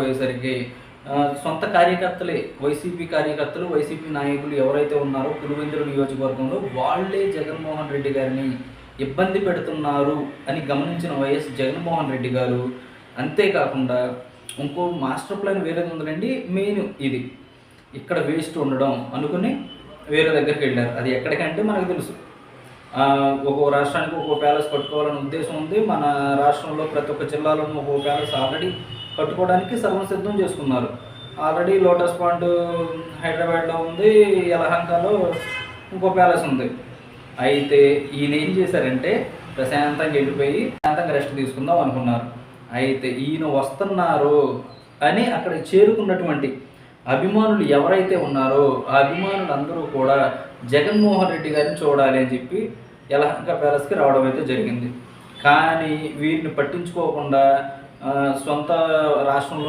లేకపోయేసరికి సొంత కార్యకర్తలే వైసీపీ కార్యకర్తలు, వైసీపీ నాయకులు ఎవరైతే ఉన్నారో పులివెందుల నియోజకవర్గంలో వాళ్ళే జగన్మోహన్ రెడ్డి గారిని ఇబ్బంది పెడుతున్నారు అని గమనించిన వైఎస్ జగన్మోహన్ రెడ్డి గారు అంతేకాకుండా ఇంకో మాస్టర్ ప్లాన్ వేరేది ఉందండి. మెయిన్ ఇది ఇక్కడ వేస్ట్ ఉండడం అనుకుని వేరే దగ్గరికి వెళ్ళారు. అది ఎక్కడికంటే మనకు తెలుసు, ఒక్కో రాష్ట్రానికి ఒక్కో ప్యాలెస్ కట్టుకోవాలనే ఉద్దేశం ఉంది. మన రాష్ట్రంలో ప్రతి ఒక్క జిల్లాలోనూ ఒక్కో ప్యాలెస్ ఆల్రెడీ కట్టుకోవడానికి సర్వం సిద్ధం చేసుకున్నారు. ఆల్రెడీ లోటస్ పాండ్ హైదరాబాద్లో ఉంది, యలహంకలో ఇంకో ప్యాలెస్ ఉంది. అయితే ఈయన ఏం చేశారంటే ప్రశాంతంగా వెళ్ళిపోయి ప్రశాంతంగా రెస్ట్ తీసుకుందాం అనుకున్నారు. అయితే ఈయన వస్తున్నారు అని అక్కడ చేరుకున్నటువంటి అభిమానులు ఎవరైతే ఉన్నారో ఆ అభిమానులు అందరూ కూడా జగన్మోహన్ రెడ్డి గారిని చూడాలి అని చెప్పి యలహంక ప్యాలెస్కి రావడం అయితే జరిగింది. కానీ వీరిని పట్టించుకోకుండా సొంత రాష్ట్రంలో